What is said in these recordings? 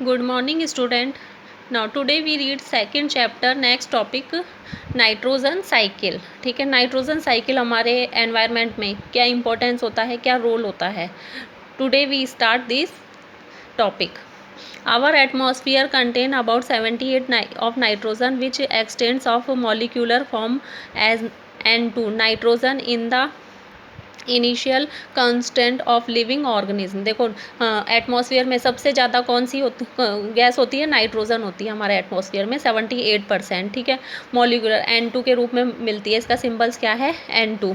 Good morning student. Now today we read second chapter. Next topic nitrogen cycle. ठीक है, nitrogen cycle हमारे environment में क्या importance होता है, क्या रोल होता है. Today we start this topic. Our atmosphere contain about 78 of nitrogen which extends of molecular form as N2. Nitrogen in the initial constant of living organism. देखो atmosphere में सबसे ज़्यादा कौन सी गैस होती है, नाइट्रोजन होती है हमारे एटमॉस्फेयर में 78%. ठीक है, मॉलिक्यूलर N2 के रूप में मिलती है. इसका सिंबल्स क्या है, N2.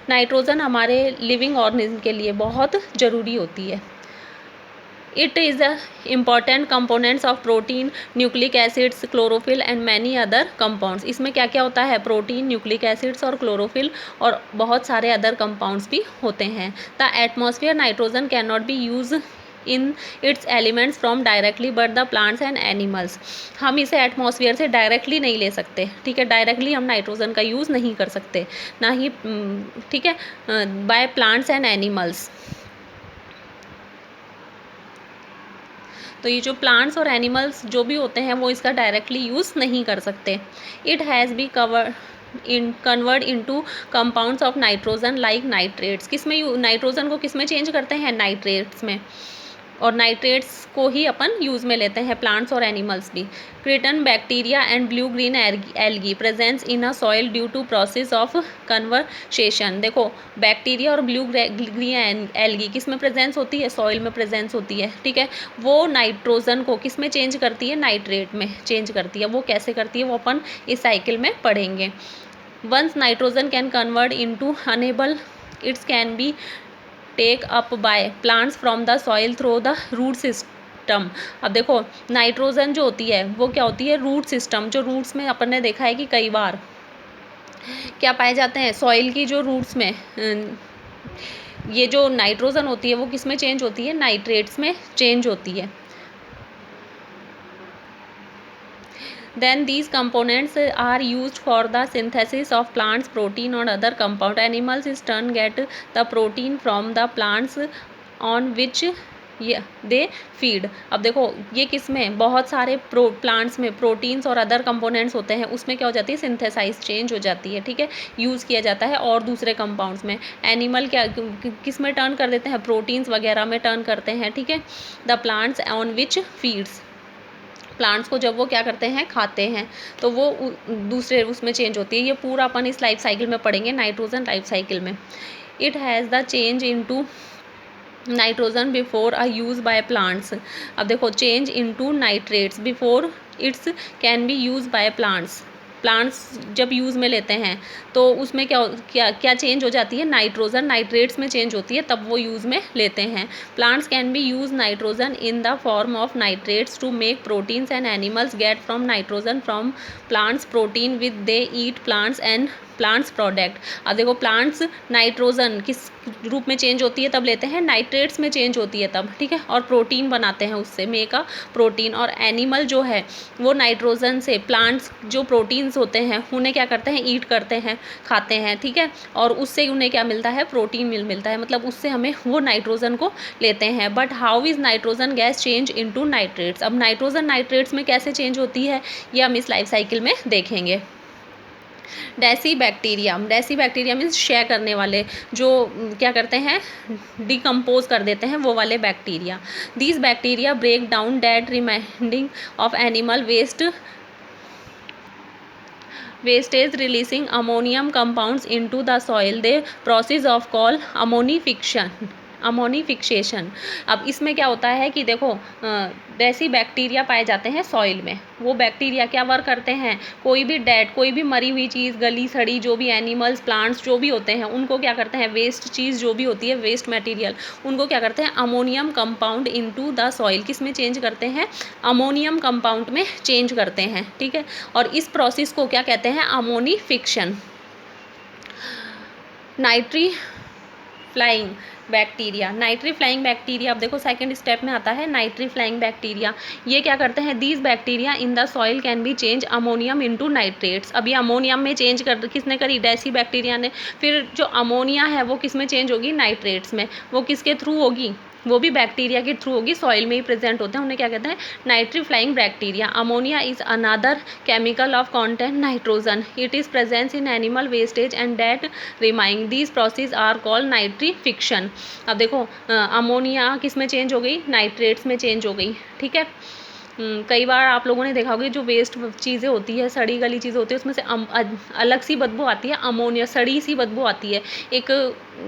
नाइट्रोजन हमारे लिविंग ऑर्गेनिज्म के लिए बहुत ज़रूरी होती है. It is the important components of protein, nucleic acids, chlorophyll and many other compounds. इसमें क्या क्या होता है, प्रोटीन, न्यूक्लिक एसिड्स और क्लोरोफिल और बहुत सारे अदर कंपाउंड्स भी होते हैं. The atmosphere nitrogen can not be use in its elements from directly but the plants and animals. हम इसे एटमॉस्फेयर से डायरेक्टली नहीं ले सकते. ठीक है, डायरेक्टली हम नाइट्रोजन का यूज़ नहीं कर सकते, ना ही ठीक है बाय प्लांट्स एंड एनिमल्स. तो ये जो प्लांट्स और एनिमल्स जो भी होते हैं वो इसका डायरेक्टली यूज़ नहीं कर सकते. It has be convert into compounds of nitrogen like nitrates. किसमें नाइट्रोजन को किसमें चेंज करते हैं, नाइट्रेट्स में. और नाइट्रेट्स को ही अपन यूज़ में लेते हैं, प्लांट्स और एनिमल्स भी. क्रिटन bacteria and blue green algae presents in a soil due to process of conversation. देखो बैक्टीरिया और ब्लू ग्रीन एल्गी किस में प्रेजेंस होती है, सॉइल में प्रेजेंस होती है. ठीक है, वो नाइट्रोजन को किस में चेंज करती है, नाइट्रेट में चेंज करती है. वो कैसे करती है वो अपन इस साइकिल में पढ़ेंगे. Once nitrogen can convert into enable its can be take up by plants from the soil through the root system. अब देखो नाइट्रोजन जो होती है वो क्या होती है, रूट सिस्टम. जो रूट्स में अपन ने देखा है कि कई बार क्या पाए जाते हैं, सॉइल की जो रूट्स में ये जो नाइट्रोजन होती है वो किस में चेंज होती है, नाइट्रेट्स में चेंज होती है. Then these components are used for the synthesis of plants protein or other compound. Animals in turn get the protein from the plants on which they feed. अब देखो ये किस में, बहुत सारे प्लांट्स में प्रोटीन्स और अदर कंपोनेंट्स होते हैं, उसमें क्या हो जाती है, सिंथेसाइज चेंज हो जाती है. ठीक है, यूज़ किया जाता है. और दूसरे कंपाउंड्स में एनिमल क्या किस में टर्न कर देते हैं, प्रोटीन्स वगैरह में टर्न करते हैं. ठीक है, the plants on which feeds. Plants को जब वो क्या करते हैं, खाते हैं, तो वो दूसरे उसमें चेंज होती है. ये पूरा अपन इस लाइफ साइकिल में पढ़ेंगे, नाइट्रोजन लाइफ साइकिल में. It has the change into nitrogen before a use by plants. अब देखो change into nitrates before it's can be use by plants. Plants जब यूज़ में लेते हैं तो उसमें क्या क्या क्या चेंज हो जाती है, नाइट्रोजन नाइट्रेट्स में चेंज होती है, तब वो यूज़ में लेते हैं. Plants can be use nitrogen in the form of nitrates to make proteins and animals get from nitrogen from plants protein with they eat plants and plants product. अब देखो प्लांट्स नाइट्रोजन किस रूप में change होती है तब लेते हैं, नाइट्रेट्स में चेंज होती है तब. ठीक है, और प्रोटीन बनाते हैं उससे, मेक अ प्रोटीन. और एनिमल जो है वो नाइट्रोजन से, प्लांट्स जो प्रोटीन्स होते हैं उन्हें क्या करते हैं, ईट करते हैं, खाते हैं. ठीक है, और उससे उन्हें क्या मिलता है, प्रोटीन मिलता है. मतलब उससे हमें वो नाइट्रोजन को लेते हैं. But how is nitrogen gas change into nitrates. अब नाइट्रोजन नाइट्रेट्स में कैसे चेंज होती है ये हम इस लाइफ साइकिल में देखेंगे. डेसी बैक्टीरिया मीन्स शेयर करने वाले, जो क्या करते हैं, डिकम्पोज कर देते हैं, वो वाले bacteria. These bacteria break down dead reminding of animal wastage releasing ammonium compounds into the soil. The process of called ammonification. अब इसमें क्या होता है कि देखो डेसी बैक्टीरिया पाए जाते हैं सॉइल में. वो बैक्टीरिया क्या वर्क करते हैं, कोई भी डेड, कोई भी मरी हुई चीज़, गली सड़ी जो भी एनिमल्स प्लांट्स जो भी होते हैं उनको क्या करते हैं, वेस्ट चीज़ जो भी होती है, वेस्ट मटेरियल, उनको क्या करते हैं, ammonium compound into the soil. किस में चेंज करते हैं, अमोनियम कंपाउंड में चेंज करते हैं. ठीक है, और इस प्रोसेस को क्या कहते हैं, अमोनिफिकेशन. नाइट्री flying bacteria. अब देखो सेकंड स्टेप में आता है नाइट्री फ्लाइंग बैक्टीरिया. ये क्या करते हैं, these bacteria in the soil can be change ammonium into nitrates. अब ये अमोनियम में चेंज कर किसने करी, डेसी बैक्टीरिया ने. फिर जो अमोनिया है वो किस में चेंज होगी, नाइट्रेट्स में. वो किसके थ्रू होगी, वो भी बैक्टीरिया के थ्रू होगी, सॉइल में ही प्रेजेंट होते हैं, उन्हें क्या कहते हैं, nitrifying bacteria. Ammonia is another chemical of content nitrogen, it is presence in animal wastage and that remaining, these process are called nitrification. अब देखो अमोनिया किस में चेंज हो गई, नाइट्रेट्स में चेंज हो गई, ठीक है। कई बार आप लोगों ने देखा होगा जो वेस्ट चीज़ें होती है, सड़ी गली चीज़ें होती है, उसमें से अलग सी बदबू आती है, अमोनिया सड़ी सी बदबू आती है, एक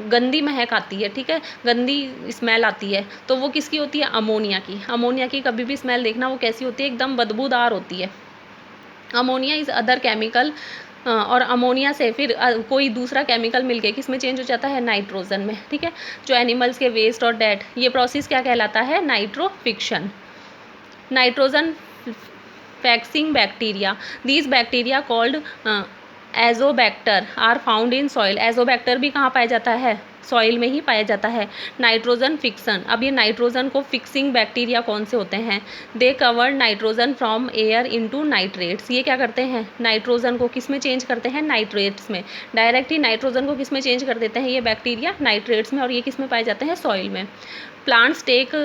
गंदी महक आती है, ठीक है, गंदी स्मेल आती है, तो वो किसकी होती है, अमोनिया की। अमोनिया की कभी भी स्मेल देखना वो कैसी होती है, एकदम बदबूदार होती है। अमोनिया इज़ अदर केमिकल, और अमोनिया से फिर कोई दूसरा केमिकल मिलके किस में चेंज हो जाता है, नाइट्रोजन में, ठीक है, जो एनिमल्स के वेस्ट और डेट, ये प्रोसेस क्या कहलाता है, nitrification. Nitrogen fixing bacteria, these bacteria called azotobacter are found in soil. Azotobacter भी कहाँ पाया जाता है, सॉइल में ही पाया जाता है। नाइट्रोजन फिक्सन, अब ये नाइट्रोजन को फिक्सिंग बैक्टीरिया कौन से होते हैं, they cover nitrogen from air into nitrates, ये क्या करते हैं, नाइट्रोजन को किस में चेंज करते हैं, नाइट्रेट्स में, डायरेक्ट ही नाइट्रोजन को किस में चेंज कर देते हैं ये बैक्टीरिया, नाइट्रेट्स में, और ये किस में पाए जाते हैं, सॉइल में। Plants take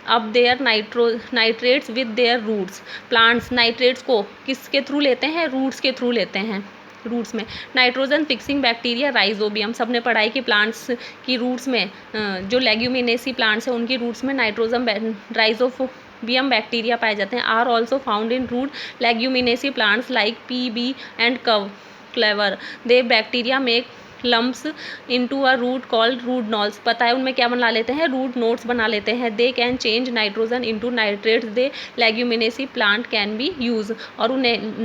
up their nitrates with their roots, plants nitrates को किसके थ्रू लेते हैं, रूट्स के थ्रू लेते हैं, रूट्स में। नाइट्रोजन फिक्सिंग बैक्टीरिया राइजोबियम, सबने पढ़ाई कि प्लांट्स की रूट्स में, जो लेग्यूमिनेसी प्लांट्स हैं उनकी रूट्स में नाइट्रोजन राइजोबियम बैक्टीरिया पाए जाते हैं, are also found in root leguminosae plants like pea bean and clover, they bacteria make lumps into a root called root knolls, पता है उनमें क्या बना लेते हैं, रूट नोट्स बना लेते हैं। They can change nitrogen into nitrates, they leguminaceae plant can be use, और उन्हें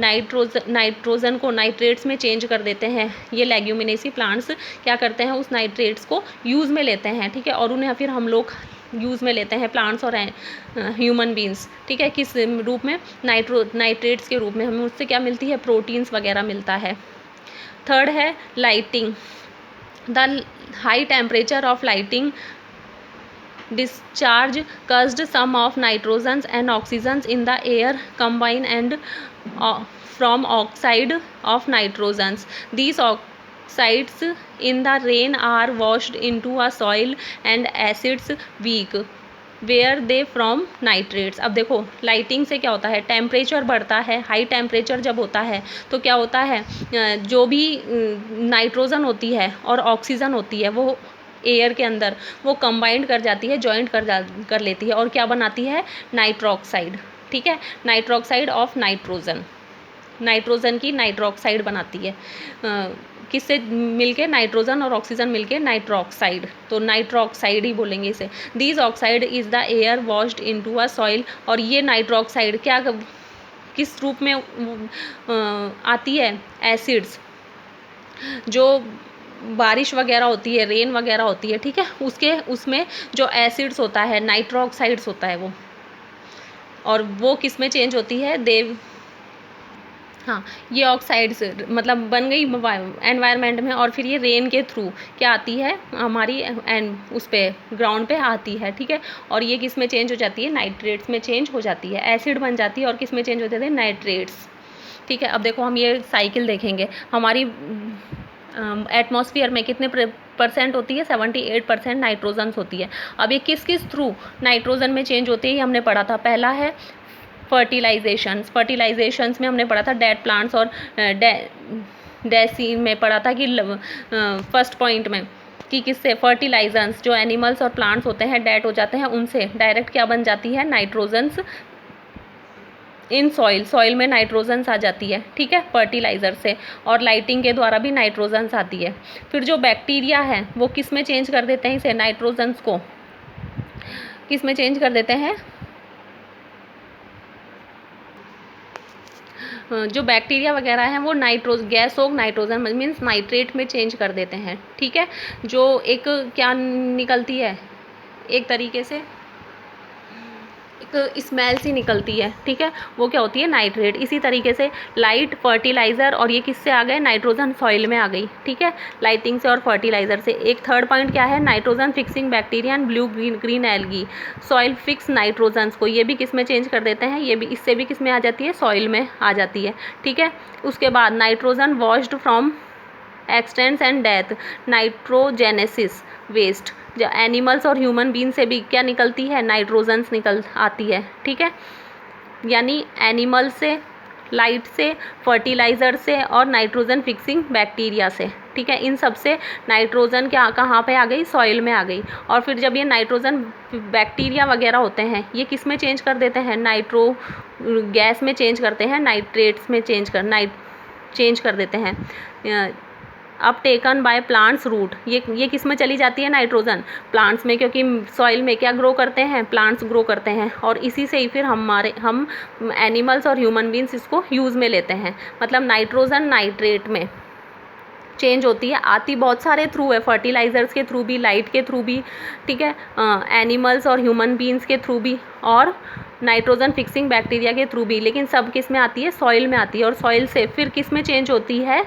नाइट्रोजन को नाइट्रेट्स में चेंज कर देते हैं, ये लेग्यूमिनेसी प्लांट्स क्या करते हैं, उस नाइट्रेट्स को यूज़ में लेते हैं, ठीक है, और उन्हें फिर हम लोग यूज़ में लेते हैं, प्लांट्स और ह्यूमन बींग्स, ठीक है, किस रूप में, नाइट्रेट्स के रूप में, हमें उससे क्या मिलती है, प्रोटीन्स वगैरह मिलता है। थर्ड है lighting, the high temperature of lighting discharge caused some of nitrogens and oxygens in the air combine and from oxide of nitrogens, these oxides in the rain are washed into a soil and acids weak where they from nitrates. अब देखो lighting से क्या होता है, temperature बढ़ता है, high temperature जब होता है तो क्या होता है, जो भी नाइट्रोजन होती है और ऑक्सीजन होती है वो एयर के अंदर वो कंबाइंड कर जाती है, जॉइंट कर लेती है, और क्या बनाती है, नाइट्रोक्साइड, ठीक है, नाइट्रोक्साइड ऑफ नाइट्रोजन, नाइट्रोजन की नाइट्रोक्साइड बनाती है, किससे मिलके, नाइट्रोजन और ऑक्सीजन मिलके नाइट्रोक्साइड, तो नाइट्रोक्साइड ही बोलेंगे इसे। These oxide is the air washed into a soil, और ये नाइट्रोक्साइड क्या किस रूप में आती है, एसिड्स, जो बारिश वगैरह होती है, रेन वगैरह होती है, ठीक है, उसमें जो एसिड्स होता है, नाइट्रोक्साइड्स होता है वो, और वो किस में चेंज होती है, हाँ, ये ऑक्साइड्स मतलब बन गई एनवायरनमेंट में, और फिर ये रेन के थ्रू क्या आती है हमारी एंड उस पे ग्राउंड पे आती है, ठीक है, और ये किस में चेंज हो जाती है, नाइट्रेट्स में चेंज हो जाती है, एसिड बन जाती है, और किस में चेंज हो जाते हैं, नाइट्रेट्स, ठीक है। अब देखो हम ये साइकिल देखेंगे, हमारी एटमॉस्फेयर में कितने परसेंट होती है, 78% नाइट्रोजन्स होती है। अब ये किस किस थ्रू नाइट्रोजन में चेंज होती है, ये हमने पढ़ा था, पहला है फर्टिलाइजेशंस में हमने पढ़ा था, डेड प्लांट्स और डेसी में पढ़ा था कि फर्स्ट पॉइंट में कि किससे, फर्टिलाइजेंस, जो एनिमल्स और प्लांट्स होते हैं डेड हो जाते हैं उनसे डायरेक्ट क्या बन जाती है, नाइट्रोजन्स इन सॉइल में नाइट्रोजन्स आ जाती है, ठीक है, फर्टिलाइज़र से, और लाइटिंग के द्वारा भी नाइट्रोजन्स आती है। फिर जो बैक्टीरिया है वो किस में चेंज कर देते हैं इसे, नाइट्रोजन्स को किस में चेंज कर देते हैं, जो बैक्टीरिया वगैरह हैं वो गैसोग नाइट्रोजन मीन्स नाइट्रेट में चेंज कर देते हैं, ठीक है, जो एक क्या निकलती है, एक तरीके से एक स्मेल सी निकलती है, ठीक है, वो क्या होती है, नाइट्रेट। इसी तरीके से लाइट, फर्टिलाइज़र, और ये किससे आ गए, नाइट्रोजन सॉइल में आ गई, ठीक है, लाइटिंग से और फर्टिलाइज़र से। एक थर्ड पॉइंट क्या है, nitrogen fixing bacteria and blue green algae, soil fix nitrogens को, ये भी किस में चेंज कर देते हैं, ये भी इससे भी किस में आ जाती है, सॉइल में आ जाती है, ठीक है। उसके बाद nitrogen washed from extents and death, nitrogenesis waste, जो एनिमल्स और ह्यूमन बीन से भी क्या निकलती है, नाइट्रोजन्स निकल आती है, ठीक है। यानी एनिमल से, लाइट से, फर्टिलाइज़र से और नाइट्रोजन फिक्सिंग बैक्टीरिया से, ठीक है। इन सब से नाइट्रोजन क्या कहाँ पे आ गई, सॉइल में आ गई। और फिर जब ये नाइट्रोजन बैक्टीरिया वगैरह होते हैं ये किस में चेंज कर देते हैं, नाइट्रो गैस में चेंज करते हैं, नाइट्रेट्स में चेंज कर देते हैं। अब टेकन बाय प्लांट्स रूट, ये किस में चली जाती है, नाइट्रोजन प्लांट्स में, क्योंकि सॉइल में क्या ग्रो करते हैं, प्लांट्स ग्रो करते हैं। और इसी से ही फिर हम एनिमल्स और ह्यूमन बींग्स इसको यूज़ में लेते हैं। मतलब नाइट्रोजन नाइट्रेट में चेंज होती है, आती बहुत सारे थ्रू है, फर्टिलाइजर्स के थ्रू भी, लाइट के थ्रू भी, ठीक है, एनिमल्स और ह्यूमन बींग्स के थ्रू भी, और नाइट्रोजन फिक्सिंग बैक्टीरिया के थ्रू भी। लेकिन सब किस में आती है, सॉइल में आती है। और सॉइल से फिर किस में चेंज होती है,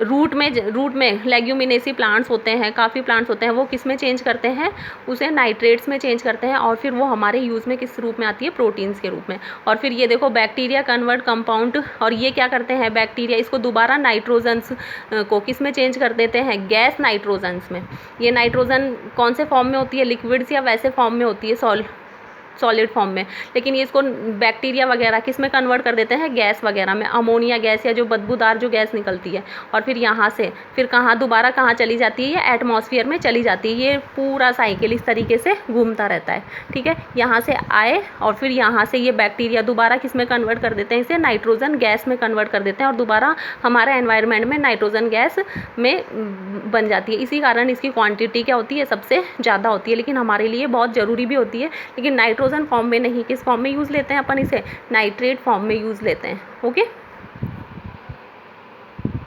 रूट में लेग्यूमिनेसी प्लांट्स होते हैं, काफ़ी प्लांट्स होते हैं, वो किस में चेंज करते हैं, उसे नाइट्रेट्स में चेंज करते हैं। और फिर वो हमारे यूज़ में किस रूप में आती है, प्रोटीन्स के रूप में। और फिर ये देखो बैक्टीरिया कन्वर्ट कंपाउंड, और ये क्या करते हैं बैक्टीरिया, इसको दोबारा नाइट्रोजन्स को किस में चेंज कर देते हैं, गैस नाइट्रोजन्स में। ये नाइट्रोजन कौन से फॉर्म में होती है, लिक्विड्स या वैसे फॉर्म में होती है, सॉलिड फॉर्म में। लेकिन ये इसको बैक्टीरिया वगैरह किस में कन्वर्ट कर देते हैं, गैस वगैरह में, अमोनिया गैस या जो बदबूदार जो गैस निकलती है। और फिर यहाँ से फिर दोबारा कहाँ चली जाती है, ये एटमॉस्फेयर में चली जाती है। ये पूरा साइकिल इस तरीके से घूमता रहता है, ठीक है। यहाँ से आए और फिर यहाँ से ये बैक्टीरिया दोबारा किस में कन्वर्ट कर देते हैं, इसे नाइट्रोजन गैस में कन्वर्ट कर देते हैं, और दोबारा हमारे एनवायरनमेंट में नाइट्रोजन गैस में बन जाती है। इसी कारण इसकी क्वांटिटी क्या होती है, सबसे ज़्यादा होती है। लेकिन हमारे लिए बहुत ज़रूरी भी होती है, लेकिन नाइट्रोजन फॉर्म में नहीं। किस फॉर्म में यूज़ लेते हैं अपन इसे, नाइट्रेट फॉर्म में यूज़ लेते हैं, ओके।